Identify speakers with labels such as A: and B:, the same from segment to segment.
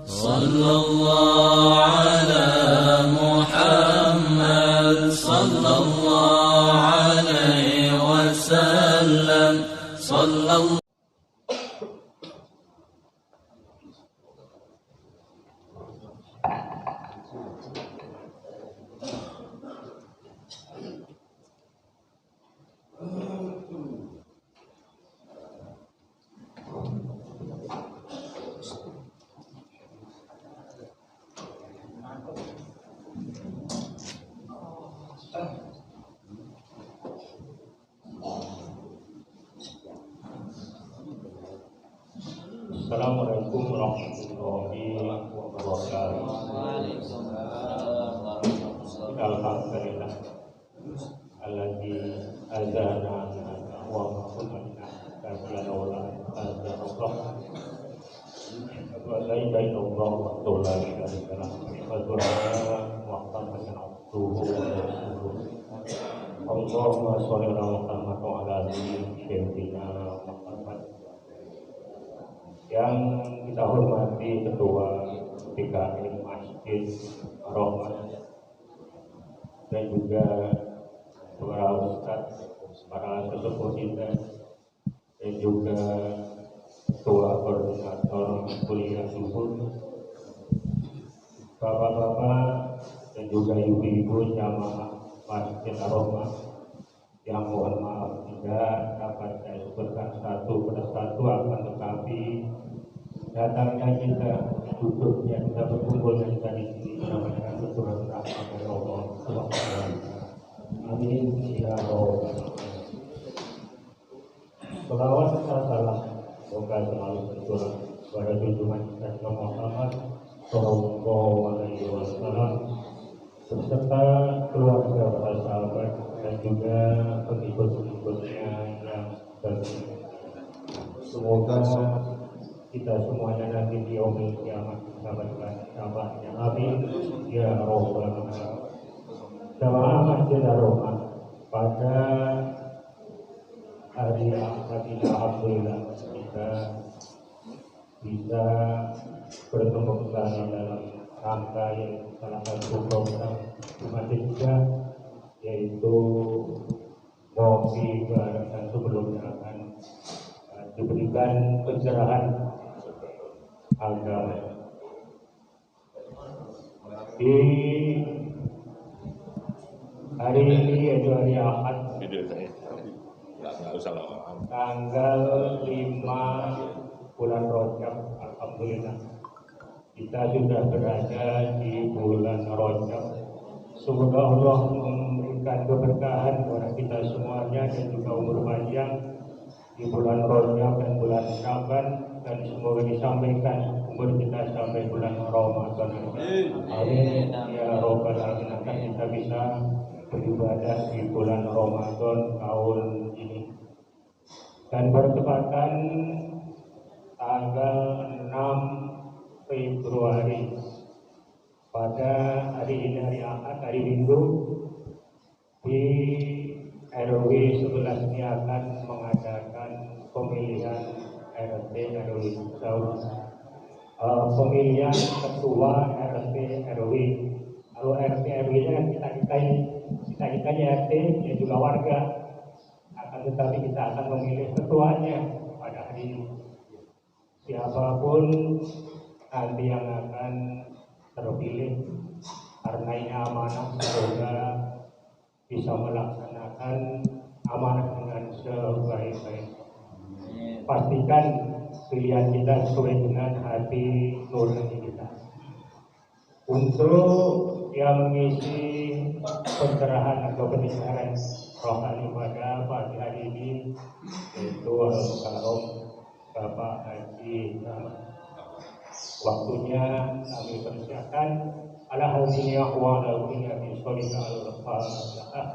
A: صلى الله على محمد صلى الله عليه وسلم صلى الله.
B: Assalamualaikum warahmatullahi wabarakatuh. Alhamdulillah alladzi azana wa kunna kafilan wala azza wa la ilaha illallah wa la syarika lahu wa qadana abduhu wa rasuluhu. Allahumma shalli ala Muhammad wa ala ali sayyidina Muhammad. Yang kita hormati Ketua DKM Masjid Rahmat dan juga para ustadz, para sesepuh kita, dan juga Ketua Koordinator Kuliah Subuh, bapak-bapak dan juga ibu-ibu jamaah Masjid Rahmat, yang mohon maaf tidak dapat saya sebutkan satu persatu, akan tetapi datangnya kita, duduknya kita, berkumpulnya kita di sini mendapatkan keturunan rahmat dari Allah Subhanahu. Amin ya Rabbal. Selawat serta salam semoga selalu tercurah pada junjungan kita Muhammad Sallallahu Alaihi Wasallam beserta keluarga, para sahabat dan juga pengikut-pengikutnya yang tercinta. Semoga kita semuanya nanti di yaumil kiamat mendapatkan syafaatnya. Amin ya Rabbal alamin. Jamaah Masjid Rahmat, pada hari Ahad ini alhamdulillah kita bisa bertemu kembali dalam rangkaian salah satu program Jumat juga, yaitu ngopi bareng, dan sebelumnya akan diberikan pencerahan agama. Di hari ini, yaitu hari Ahad, tanggal 5 bulan Rajab, alhamdulillah kita sudah berada di bulan Rajab. Semoga Allah memberikan keberkahan kepada kita semuanya dan juga umur panjang di bulan Rajab dan bulan Syaban, dan semoga disampaikan umur kita sampai bulan Ramadan. Amin ya Rabbal alamin. Akan kita bisa beribadah di bulan Ramadan tahun ini. Dan bertepatan tanggal 6 Februari, pada hari ini, hari Ahad, hari Minggu, di RW 11 ini akan mengadakan pemilihan RT RW Saud, pemilihan ketua RT RW. Kalau RT RW nya kita RT dan juga warga, akan tetapi kita akan memilih ketuanya pada hari ini. Siapapun nanti yang akan terpilih, karena ini amanah, semoga bisa melaksanakan amanah dengan sebaik-baiknya. Pastikan pilihan kita sesuai dengan hati nurani kita. Untuk yang mengisi pencerahan atau pembicaraan rohani pada pagi hari ini, yaitu Al-Mukarram Bapak Haji Rahmat. Waktunya kami persiapkan ala hadhihi wa ala kulli min sholika al-fatihah.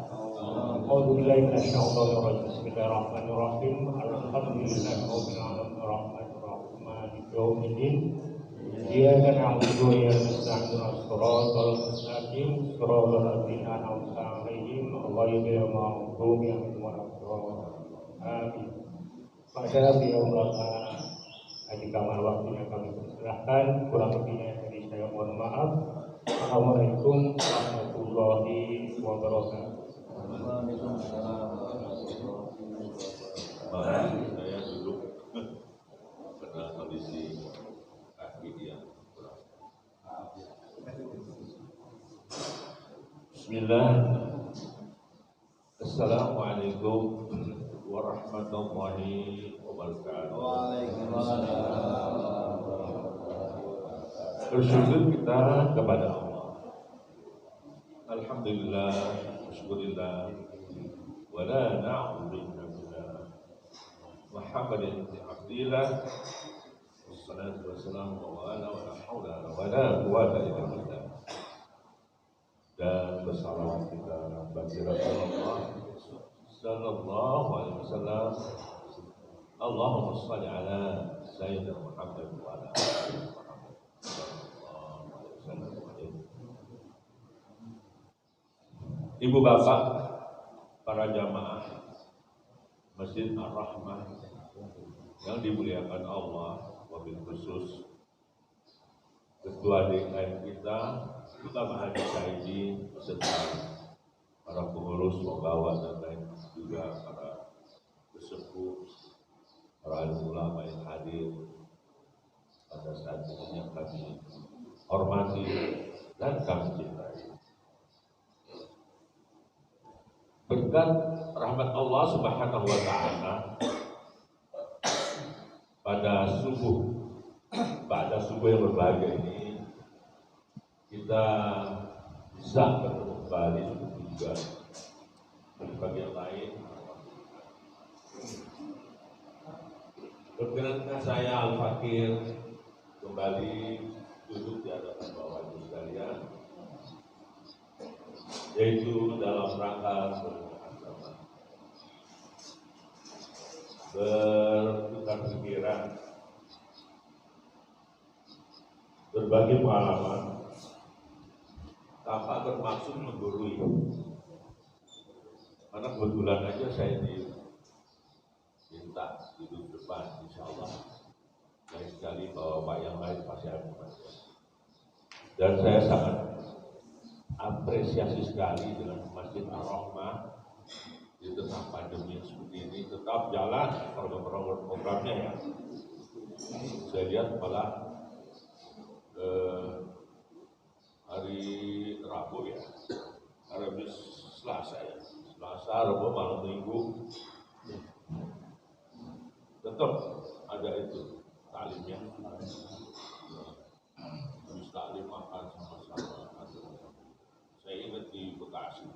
B: A'udzubillahi minasyaitonir rajim. Bismillahirrahmanirrahim. Alhamdulillahi rabbil alamin arrahmanir rahim maliki yaumiddin. Iyyaka na'budu wa iyyaka nasta'in ihdinas siratal mustaqim siratal ladzina an'amta 'alaihim ghairil maghdubi 'alaihim waladdallin. Amin. Pada Jika waktunya kami persilahkan, kurang lebihnya dari saya mohon maaf. Assalamualaikum warahmatullahi wabarakatuh.
C: Mari saya duduk karena kondisi kaki dia. Bismillah. Assalamualaikum warahmatullahi wabarakatuh. Bersyukur kita kepada Allah. Alhamdulillah, syukurillah, wa la na'udzu billah. Muhammadin abdillah, wassalatu wassalamu ala wa la hawla wa la quwwata illa billah. Dan bersalawat kita bagi Rasulullah sallallahu alaihi wasallam. Allahumma shalli ala sayyidina Muhammad wa ala ali Muhammad sallallahu alaihi wasallam. Ibu bapak, para jamaah Masjid Ar-Rahmah yang dimuliakan Allah, wabil khusus Ketua DKM kita, Bapak Haji Saidi, serta para pengurus, pembawa dan lain juga para pesepuh, para alim ulama yang hadir pada saat ini yang kami hormati dan kami cintai. Berkat rahmat Allah Subhanahu wa Ta'ala pada subuh yang berbahagia ini kita bisa bertemu kembali juga di bagian lain. Perkenankan saya Al-Fakir kembali duduk di hadapan Bapak Ibu sekalian, yaitu dalam rangka bertukar pikiran, berbagi pengalaman tanpa bermaksud menggurui. Karena kebetulan aja saya diminta duduk depan, insya Allah lain sekali Bapak yang lain pasti akan masuk. Dan saya sangat apresiasi sekali dengan Masjid Ar-Rahmah di tengah pandemi seperti ini tetap jalan program-programnya ya. Saya lihat malah hari Rabu ya, hari Selasa ya, Rabu, malam Minggu tetap ada itu taklimnya. Habis taklim makan sama-sama. Saya ingat di Bekasi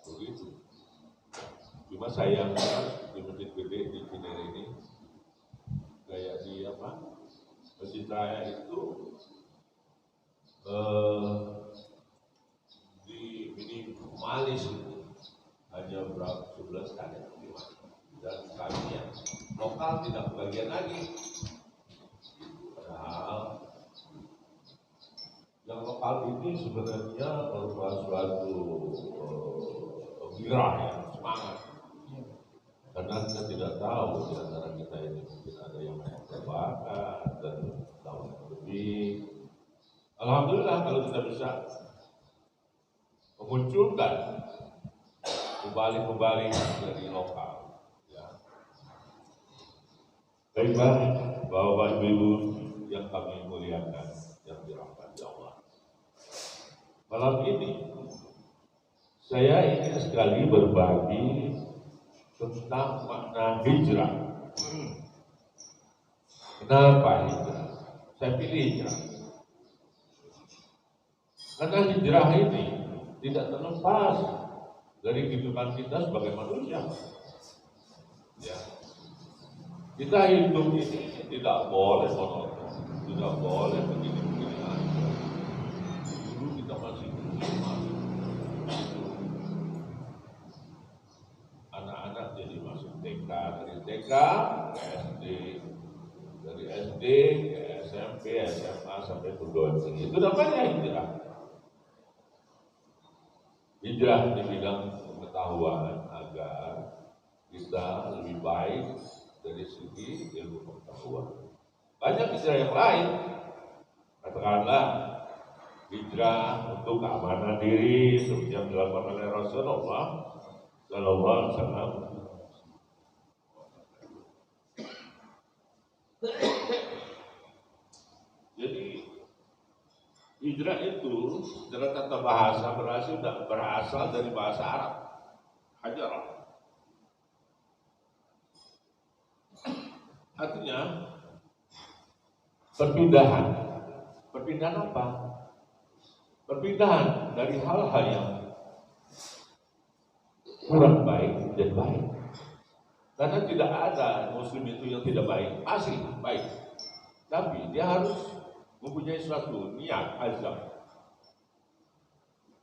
C: begitu. Cuma sayangnya di Masjid Gede di Cinere ini kayak di Masjid Raya itu di minimalis itu hanya berapa 11 kali dan kami yang lokal tidak kebagian lagi. Padahal yang lokal ini sebenarnya merupakan suatu gairah yang semangat. Karena kita tidak tahu di antara kita ini mungkin ada yang berbakat dan tahun lebih. Alhamdulillah kalau kita bisa memunculkan kembali dari lokal. Ya. Baiklah, Bapak Ibu yang kami muliakan, yang dirahmati Allah. Malam ini saya ingin sekali berbagi tentang makna hijrah. Kenapa hijrah? Saya pilih hijrah karena hijrah ini tidak terlepas dari kehidupan kita sebagai manusia. Ya. Kita hidup ini tidak boleh monoton, tidak boleh begini-begini aja. Dulu kita masih anak-anak jadi masuk TK, dari TK ke SD, dari SD ke SMP, SMA sampai perguruan tinggi. Itu namanya hijrah. Hijrah di bidang pengetahuan agar kita lebih baik dari segi ilmu pengetahuan. Banyak hijrah yang lain, katakanlah hijrah untuk keamanan diri seperti yang dilakukan oleh Rasulullah Sallallahu Alaihi Wasallam. Jadi hijrah itu dalam tata bahasa berasal dari bahasa Arab, hajarah. Artinya perpindahan. Perpindahan apa? Perpindahan dari hal-hal yang kurang baik menjadi baik. Karena tidak ada muslim itu yang tidak baik, pasti baik. Tapi dia harus mempunyai suatu niat, azam.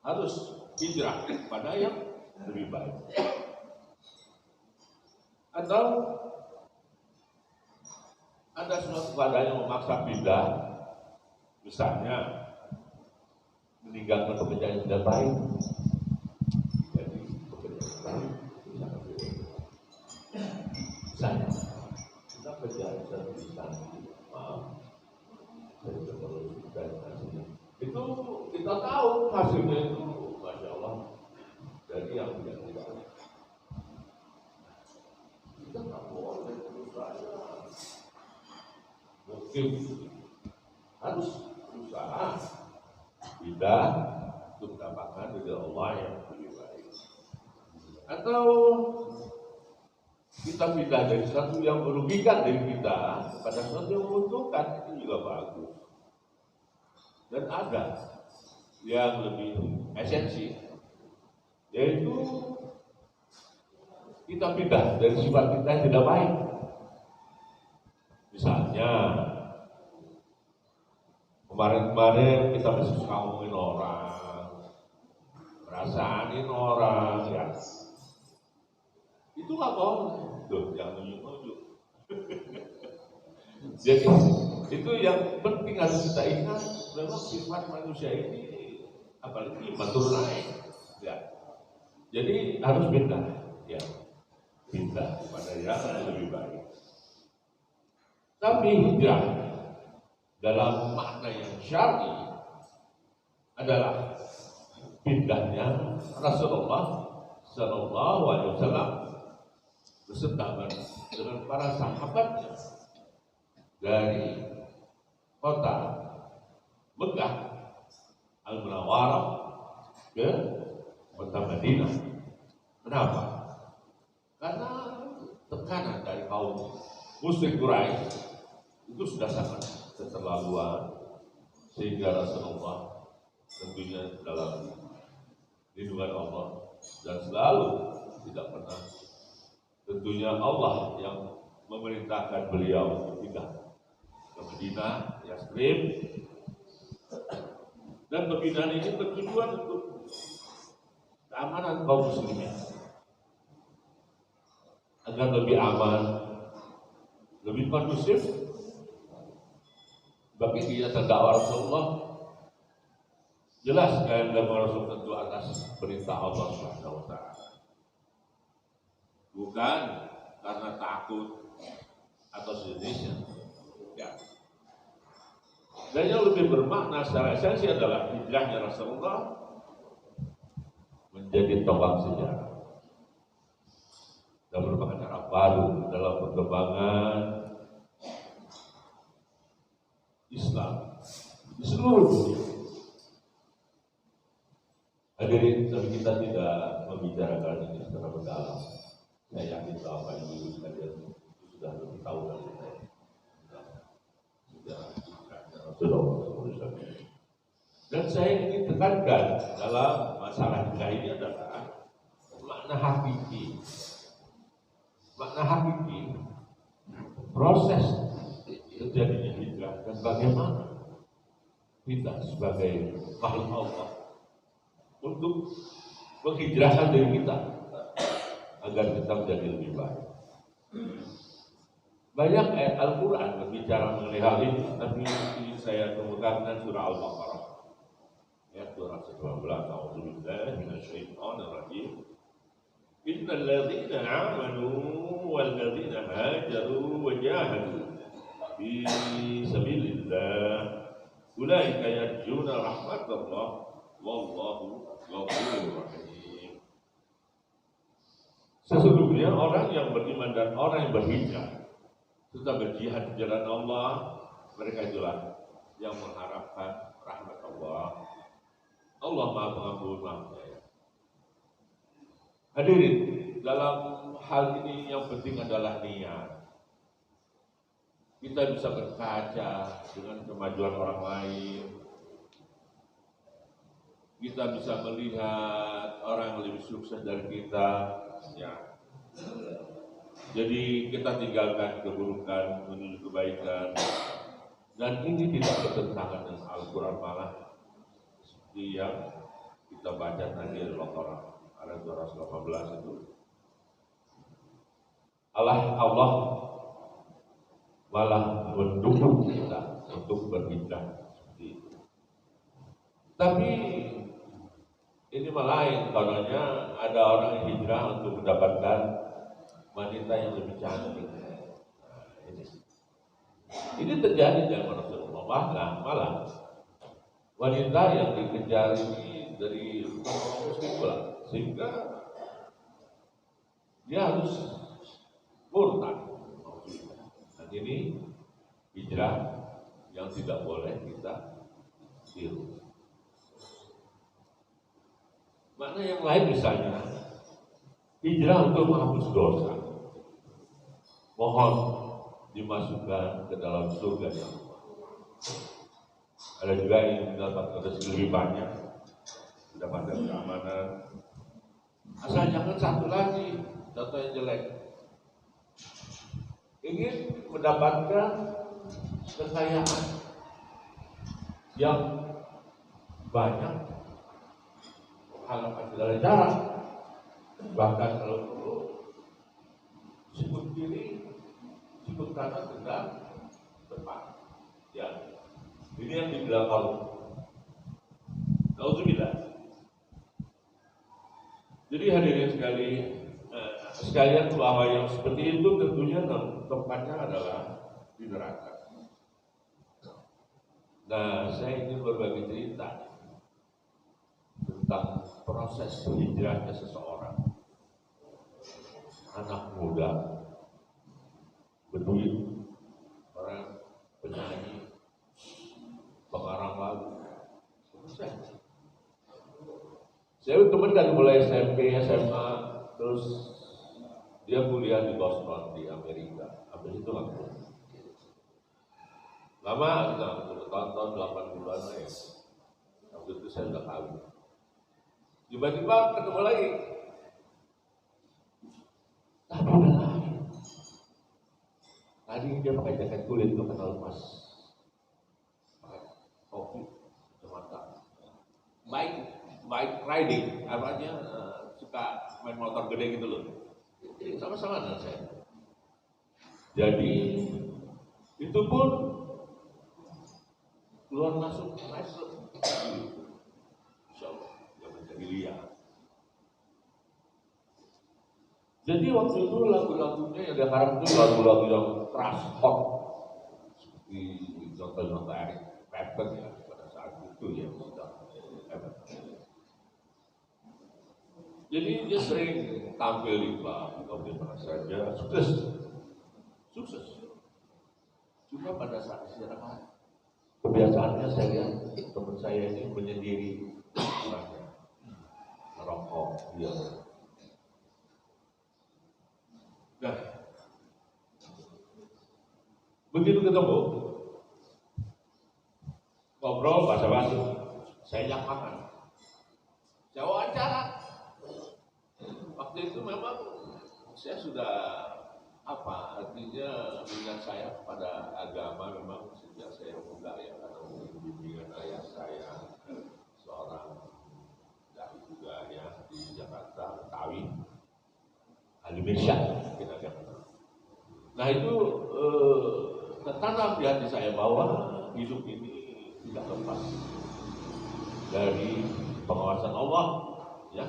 C: Harus hijrah pada yang lebih baik. Atau ada suatu keadaan yang memaksa pindah, misalnya meninggalkan pekerjaan yang tidak baik, jadi pekerjaan yang baik, misalnya kita kerja satu instansi, maaf, dari terlalu dari hasilnya, itu kita tahu hasilnya itu, masya Allah, dari yang tidak baik. Kita tak boleh terus saja. Mungkin harus berusaha tidak untuk mendapatkan dari Allah yang lebih baik. Atau kita pindah dari sesuatu yang merugikan diri kita pada sesuatu yang menguntungkan, itu juga bagus. Dan ada yang lebih esensi, yaitu kita pindah dari sifat kita yang tidak baik. Misalnya kemarin-kemarin kita masih suka ngomongin orang, merasaanin orang, ya itu nggak boleh, tuh jangan nunjuk-nunjuk. Jadi itu yang penting harus kita ingat, memang sifat manusia ini apalagi matur naik, ya. Jadi harus pindah, ya, pindah kepada yang lebih baik. Tapi hijrah dalam makna yang syar'i adalah pindahnya Rasulullah Sallallahu Alaihi Wasallam beserta dengan para sahabatnya dari kota Mekah Al-Munawwarah ke kota Madinah. Kenapa? Karena tekanan dari kaum musyrik Quraisy itu sudah sangat keterlaluan, sehingga Rasulullah tentunya dalam lindungan Allah dan selalu tidak pernah, tentunya Allah yang memerintahkan beliau untuk pindah ke Madinah, Yatsrib, dan perpindahan ini bertujuan untuk keamanan kaum muslimin agar lebih aman, lebih kondusif bagi dia terdakwa Rasulullah. Jelas dan Rasul tentu atas perintah Allah Subhanahu wa taala. Bukan karena takut atau sejenisnya. Ya. Dan yang lebih bermakna secara esensi adalah hijrahnya Rasulullah menjadi tonggak sejarah dan merupakan cara baru dalam perkembangan Islam di seluruh dunia. Hadirin, tapi kita tidak membicarakan ini secara mendalam. Saya yakin bahwa Ibu kalian sudah lebih tahu dari saya. Sudah. Dan saya ingin tekankan dalam masalah hijrah ini adalah makna hakiki. Makna hakiki proses terjadinya hijrah dan bagaimana kita sebagai makhluk Allah untuk menghijrahkan diri kita agar kita menjadi lebih baik. Banyak ayat Al-Quran berbicara mengenai hal ini, tapi ini saya kemukakan surah Al-Baqarah ayat 219. A'udzubillahi minasyaitonir rajim. Innal ladzina amanu walladzina hajaru wa jahadu fi sabilillah ulaika yarjuna rahmatallah wallahu ghafurur rahim. Sesungguhnya orang yang beriman dan orang yang berhijrah serta berjihad di jalan Allah, mereka itulah yang mengharapkan rahmat Allah. Allah Maha Pengampun, Maha Penyayang. Hadirin, dalam hal ini yang penting adalah niat. Kita bisa berkaca dengan kemajuan orang lain. Kita bisa melihat orang yang lebih sukses dari kita. Ya. Jadi kita tinggalkan keburukan menuju kebaikan. Dan ini tidak bertentangan dengan Al-Quran, malah seperti yang kita baca tadi Al-Baqarah ayat 218 itu. Allah malah mendukung kita untuk berhijrah seperti itu. Tapi ini lain, karenanya ada orang yang hijrah untuk mendapatkan wanita yang lebih cantik. Nah, ini terjadi zaman Rasulullah, malah wanita yang dikejar ini dari orang muslim pula, sehingga dia harus murtad. Dan ini hijrah yang tidak boleh kita tiru. Makna yang lain misalnya hijrah untuk menghapus dosa, mohon dimasukkan ke dalam surga yang Allah. Ada juga yang mendapatkan rezeki lebih banyak, mendapatkan keamanan. Asal jangan satu lagi, contoh yang jelek. Ingin mendapatkan kekayaan yang banyak, menghalalkan segala cara, bahkan kalau perlu sikut kiri, sikut kanan tegak depan. Ya, ini yang dibilang Allah. Nauzubillah. Jadi hadirin sekalian bahwa yang seperti itu tentunya tempatnya adalah di neraka. Nah, saya ingin berbagi cerita tentang proses hijrahnya seseorang, anak muda, berduit, orang penyanyi, pengarang lagu. Saya teman dari mulai SMP, SMA, terus dia kuliah di Boston di Amerika. Habis itu langsung lama, tahun-tahun 8 bulan ya. Waktu itu saya udah kawin. Tiba-tiba ketemu lagi. Tapi udah lain. Tadi dia pakai jaket kulit, lo kenal Mas. Pakai topi, kacamata. Bike riding, artinya suka main motor gede gitu loh. Jadi sama-sama dengan saya. Jadi itu pun keluar masuk masuk. Insyaallah yang menjadi liar. Jadi waktu itu lagu-lagunya yang dia harap itu lagu-lagu yang keras, hot, seperti contoh-contoh Eric Clapton ya pada saat itu ya sudah. Jadi dia sering tampil di klub atau di mana saja, sukses. Cuma pada saat istirahat, kebiasaannya saya lihat teman saya ini menyendiri, merokok, dia. Nah, begitu ketemu, ngobrol basa-basi, saya ajak makan, saya wawancara. Waktu itu memang saya sudah artinya minat saya pada agama memang sejak saya muda ya, karena bimbingan ayah saya seorang dai juga ya di Jakarta, Betawi, Indonesia kita kenal. Nah itu tertanam di hati saya bahwa hidup ini tidak lepas dari pengawasan Allah ya.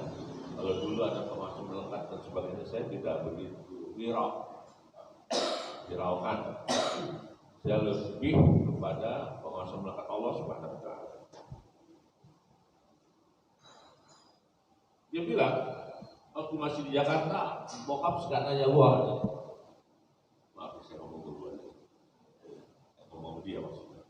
C: Kalau dulu ada pengawasan melekat dan sebagainya, saya tidak begitu hiraukan. Saya lebih kepada penguasa melekat Allah Subhanahu wa taala. Dia bilang, waktu masih di Jakarta, bokap suka nanya gua. Maaf, saya ngomong duluan. Ngomong dia maksudnya.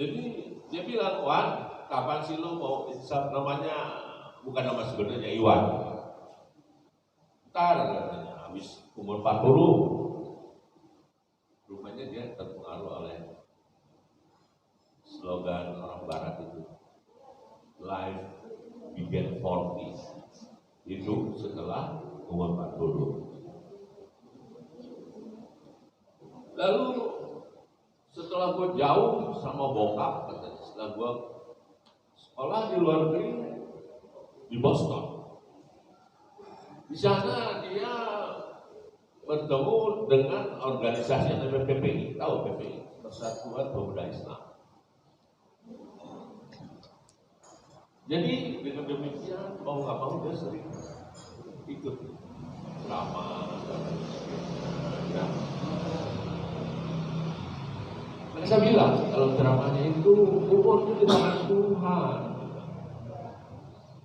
C: Jadi dia bilang, Wan, kapan sih lo mau insaf, namanya bukan nama sebenarnya Iwan. Ntar katanya, habis umur 40. Rupanya dia terpengaruh oleh slogan orang barat itu, life began 40, hidup setelah umur 40. Lalu setelah gue jauh sama bokap, katanya, setelah gue sekolah di luar negeri di Boston, di sana dia bertemu dengan organisasi yang namanya PPI, tahu PPI, Persatuan Pemuda Islam. Jadi dengan demikian mau nggak mau dia sering ikut ceramah dan sebagainya. Mereka bilang kalau ceramahnya itu umur itu di tangan Tuhan.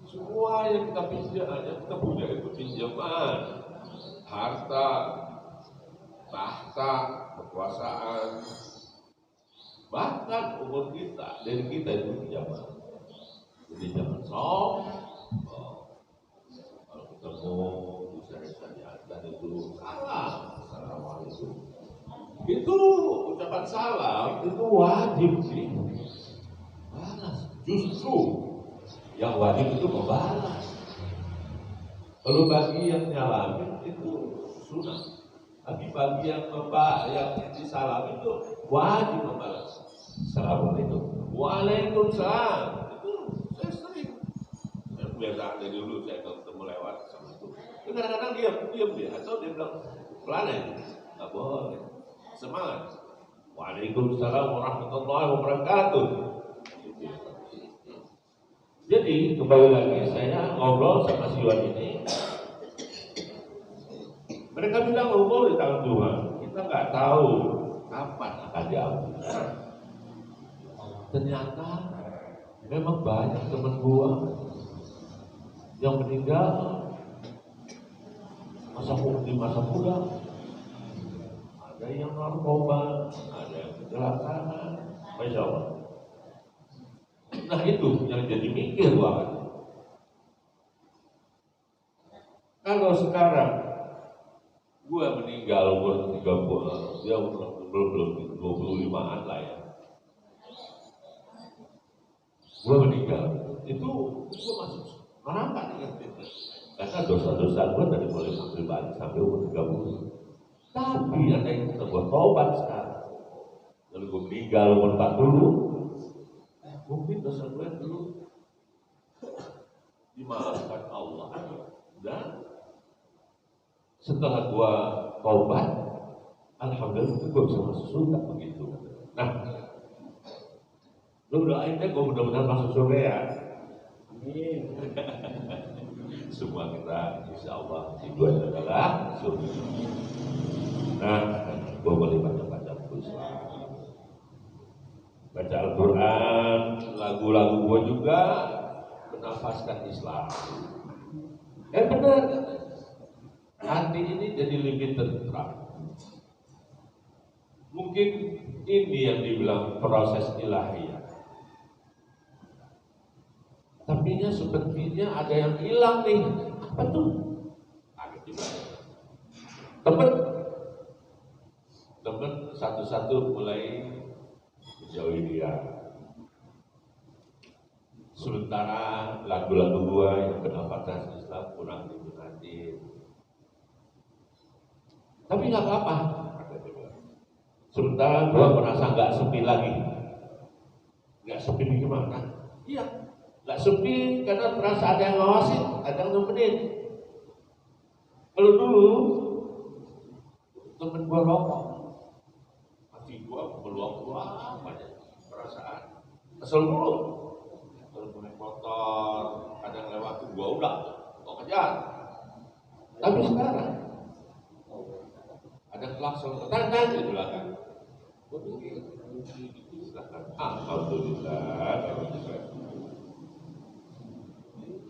C: Semua yang kita punya itu pinjaman, harta, tahta, kekuasaan, bahkan umur kita dari kita itu pinjaman. Jadi jangan sok. Kalau ketemu dan itu salam, assalamualaikum. Itu ucapan salam itu wajib sih. Balas. Justru yang wajib itu membalas. Kalau bagi yang nyalamin itu sunnah. Tapi bagi yang disalam itu wajib membalas. Assalamualaikum. Waalaikumsalam. Saya sering, saya biasa dari dulu saya ketemu lewat sama itu. Kadang-kadang diam dia, atau dia bilang pelan aja, nggak boleh, semangat. Waalaikumsalam warahmatullahi wabarakatuh. Jadi kembali lagi saya ngobrol sama si Iwan ini. Mereka bilang umur di tangan Tuhan, kita nggak tahu kapan akan diambil. Ternyata memang banyak teman gua yang meninggal di masa muda. Ada yang narkoba, ada yang kecelakaan, Masya Allah. Nah itu yang jadi mikir banget. Kalau sekarang gua meninggal umur 30, dia belum 25-an lah ya. Gue meninggal, itu gue masuk neraka nih, karena dosa-dosa gue dari mulai ambil balik sampai umur 30. Tapi ada yang kita buat tobat sekarang. Lalu gue meninggal umur 40, mungkin dosa gue dulu dimaafkan Allah. Dan setelah gue tobat, alhamdulillah gue bisa masuk surga begitu. Nah, lu doain deh, gue mudah-mudahan masuk surga ya. Amin. Semua kita, insya Allah, tujuan adalah surga. Nah, gue boleh baca-baca Islam, baca Al-Quran, lagu-lagu gue juga menafaskan Islam. Benar, hati ini jadi lebih tentram. Mungkin ini yang dibilang proses ilahiyah. Tapi sepertinya ada yang hilang nih. Apa tuh? Ada juga. Temen satu-satu mulai menjauhi dia. Sementara lagu-lagu gua yang penafatan Islam kurang diminati. Tapi nggak apa-apa. Sementara gua merasa nggak sepi lagi. Nggak sepi di gimana? Iya. Gak sepi karena terasa ada yang ngawasin, ada yang nemenin. Kalau dulu temen gua rokok, hati gua meluap-luap banyak perasaan. Kesel dulu, kalau naik motor, kadang lewat gua udah mau kejar. Tapi sekarang klakson, tangan di belakang. Silakan. Alhamdulillah.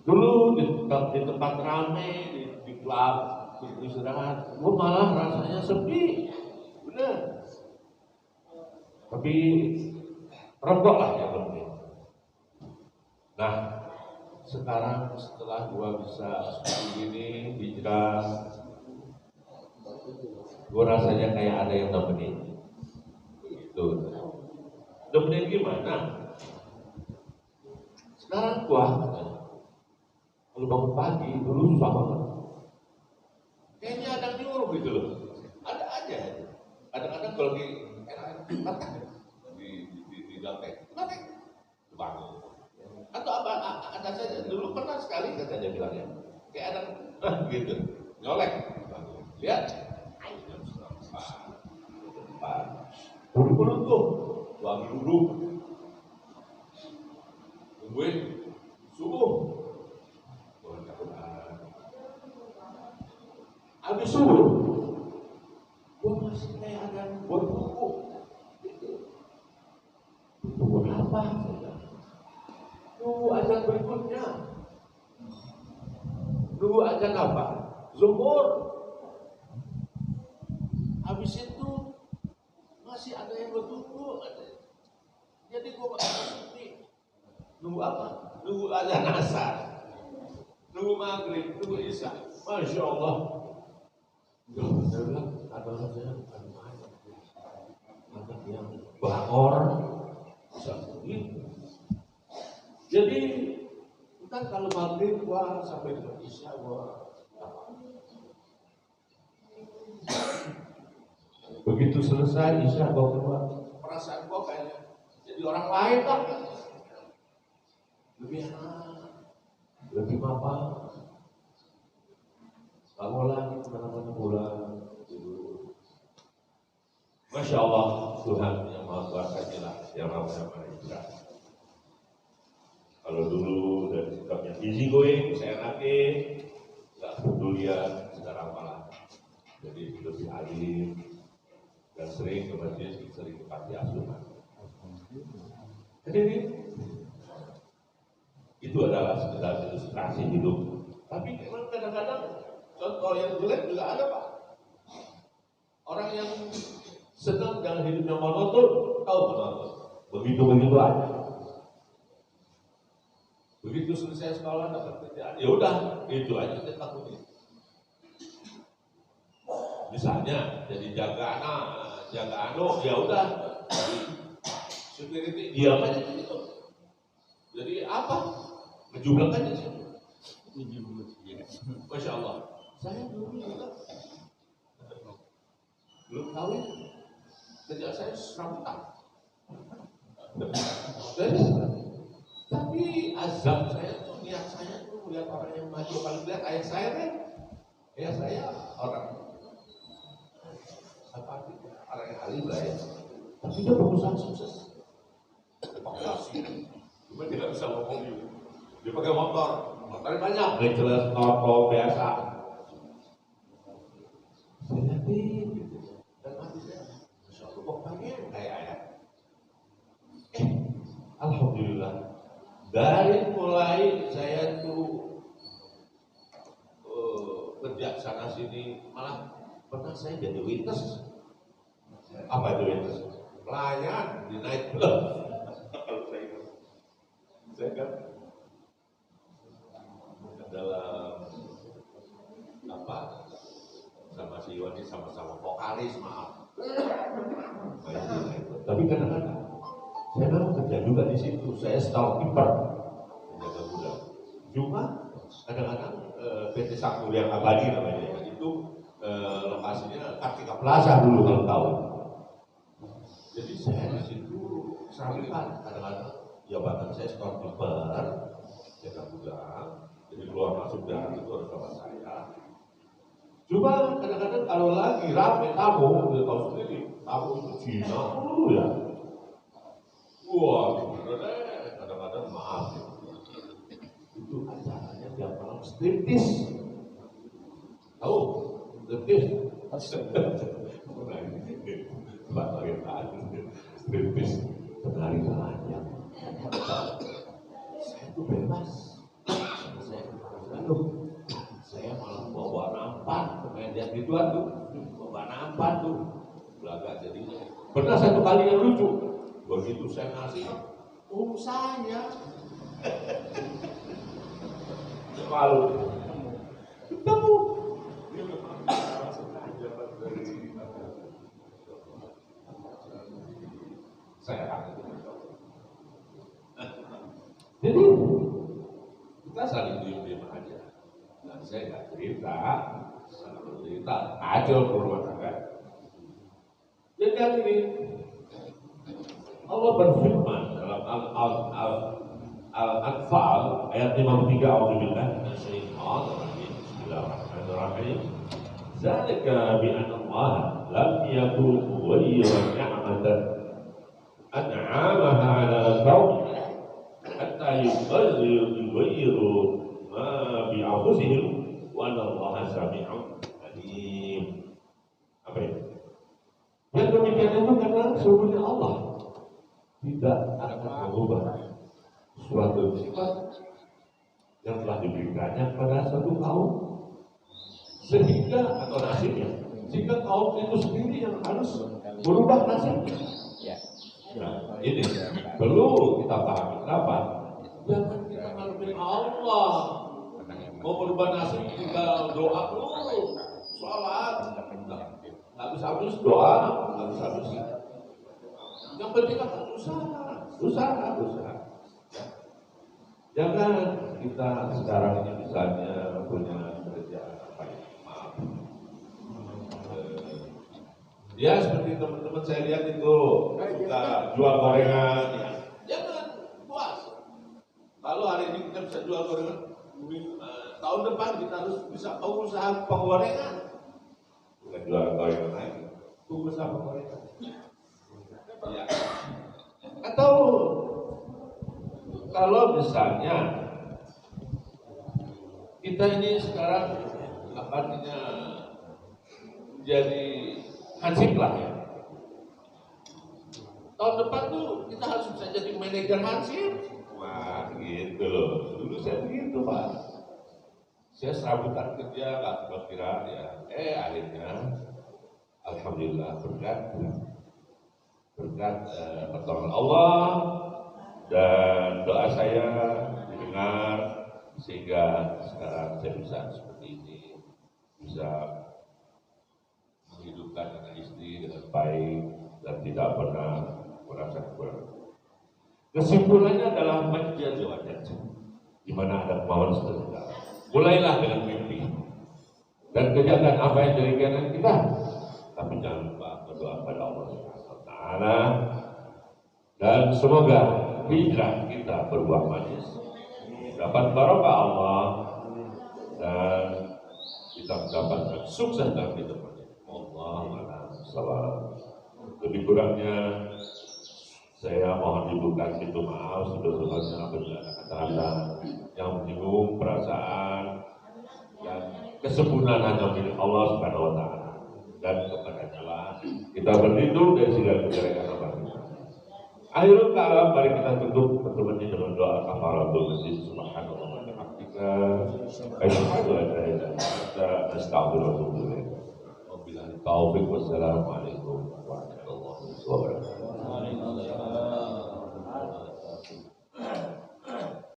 C: Dulu di tempat rame, di klub, di istirahat, malah rasanya sepi, benar. Tapi rembok lah yang penting. Nah, sekarang setelah gua bisa seperti ini hijrah, gua rasanya kayak ada yang nemenin. Gitu. Nemenin gimana? Sekarang gua kalau bangun pagi dulu susah banget. Kayaknya ada yang nyuruh gitu loh. Ada aja. Kadang-kadang kalau di lantai bangun. Atau apa ada saja. Dulu pernah sekali katanya bilangnya. Kayak ada gitu. Nyolek. Lihat. Duduk tuh. Gua duduk. Tungguin subuh. Habis subuh, gua masih kayak ada buat buku. Buku apa? Nunggu azan berikutnya. Nunggu azan apa? Zuhur. Habis itu masih ada yang bertunggu. Jadi gua masih nunggu apa? Nunggu azan asar. Nunggu maghrib, nunggu isya. Masya Allah. Saya bilang, ada yang bakor, jadi kan kalau maghrib gua sampai dengan isya gua begitu selesai isya gua keluar, perasaan gua kayaknya jadi orang lain lah, lebih enak, lebih mapan. Bangun lagi kemana-mana pulang. Masya Allah, Tuhan yang Maha Kuasa inilah yang ramah-ramah hijrah. Kalau dulu dari sikapnya easy going, saya enakin, nggak pedulian, sekarang malah jadi lebih alim dan sering ke masjid, sering ke panti asuhan. Jadi itu adalah sekedar ilustrasi hidup. Tapi memang kadang-kadang contoh yang jelek juga ada, Pak. Orang yang senang dengan hidupnya monoton, tahu monoton. Begitu aja. Begitu selesai sekolah dapat kerjaan, ya udah, itu aja kita takutin. Misalnya jadi jaga ya udah. Security diam aja gitu. Jadi apa? Menjublak aja sih. Masya Allah. Saya dulu juga belum tahu ya. Kerja saya serambutan. Tapi azam saya tuh, niat saya tuh melihat orang yang maju. Paling lihat ayah saya kan, ayah saya orang orang yang alim lah ya. Tapi dia berusaha sukses. Cuma tidak bisa ngomong gitu. Dia pakai motornya banyak, nggak jelas motor biasa. Saya lihatin gitu. Dan hati saya, Masya Allah, kok pengen kayak ayah. Alhamdulillah. Dari mulai saya tuh kerja sana sini, malah pernah saya jadi witness. Apa itu witness? Pelayan di night club. Kalau saya kan dalam apa sama si Iwan ini sama-sama vokalis, maaf. Tapi kadang-kadang saya memang kerja juga di situ. Saya storekeeper, menjaga gudang. Cuma kadang-kadang PT Sakti yang Abadi namanya itu lokasinya Kartika Plaza dulu kalau tahu. Jadi saya di situ sampingan kadang-kadang jabatan saya storekeeper, jaga gudang. Jadi keluar masuk dari itu harus sama saya. Cuma kadang-kadang kalau lagi rame tamu, udah tahu sendiri, tamu itu Cina dulu ya. Wah, kadang-kadang maaf ya. Itu acaranya tiap malam striptease. Tahu? Striptease. Pak Torian striptis penari banyak. Saya itu bebas. Saya malah bawa nampan, pemain dia gituan tuh, bawa nampan tuh, belaga jadinya. Pernah satu kali yang lucu, begitu saya ngasih, saya malu, ketemu. Dia memang sengaja dari saya akan. Jadi kita saling diem-diem aja. Dan saya nggak cerita, aja rumah tangga. Jadi yang ini Allah berfirman dalam Al-Anfal ayat 53, A'udzubillahi minasyaitonir rajim. Bismillahirrahmanirrahim. Zalika bi anna Allah lam yakun mughayyiran ni'matan an'amaha 'ala qaumin hatta yughayyiru ma bi anfusihim wa anna Allaha sami'un 'alim. Apa itu? Yang demikian itu karena sesungguhnya Allah tidak akan mengubah suatu sifat yang telah diberikannya kepada satu kaum sehingga atau nasibnya sehingga kaum itu sendiri yang harus berubah nasibnya. Nah, ini perlu kita pahami kenapa? Jangan kita ngarepin Allah mau berubah nasib kita doa dulu, sholat, habis-habis doa, habis-habis. Yang penting akan usaha. Jangan kita sekarang ini misalnya punya kerjaan apa ya? Maaf. Ya seperti teman-teman saya lihat itu suka jual gorengan. Ya. Jangan puas. Kalau hari ini kita bisa jual gorengan, tahun depan kita harus bisa usaha penggorengan. Bukan jual gorengan lagi, usaha penggorengan. Ya. Atau kalau misalnya kita ini sekarang artinya jadi hansip lah ya. Tahun depan tuh kita harus bisa jadi manajer hansip. Wah gitu loh. Dulu saya begitu Pak. Saya serabutan kerja nggak kira ya. Akhirnya alhamdulillah berkat pertolongan Allah dan doa saya didengar sehingga sekarang saya bisa seperti ini, bisa menghidupkan anak istri dengan baik dan tidak pernah merasa kurang. Kesimpulannya adalah menjadi wajah di mana ada kemauan sebentar. Mulailah dengan mimpi dan kerjakan apa yang jadi keinginan kita, tapi jangan lupa berdoa pada Allah Subhanahu wa Ta'ala dan semoga hijrah kita berbuah manis, dapat barokah Allah dan kita mendapatkan sukses dalam hidup ini. Allah salam. Lebih kurangnya saya mohon dibuka pintu maaf sebesar-besarnya apabila ada kata-kata yang menyinggung perasaan dan kesempurnaan hanya milik Allah Subhanahu wa Ta'ala dan kepadanya lah kita berlindung dari segala kejelekan apa kita. Akhirul kalam, mari kita tutup pertemuan ini dengan doa kafaratul masjid. Subhanallah wa bihamdika asyhadu an la ilaha illa anta astaghfiruka wa atubu ilaik. Wabillahi taufiq wassalamu alaikum warahmatullahi wabarakatuh.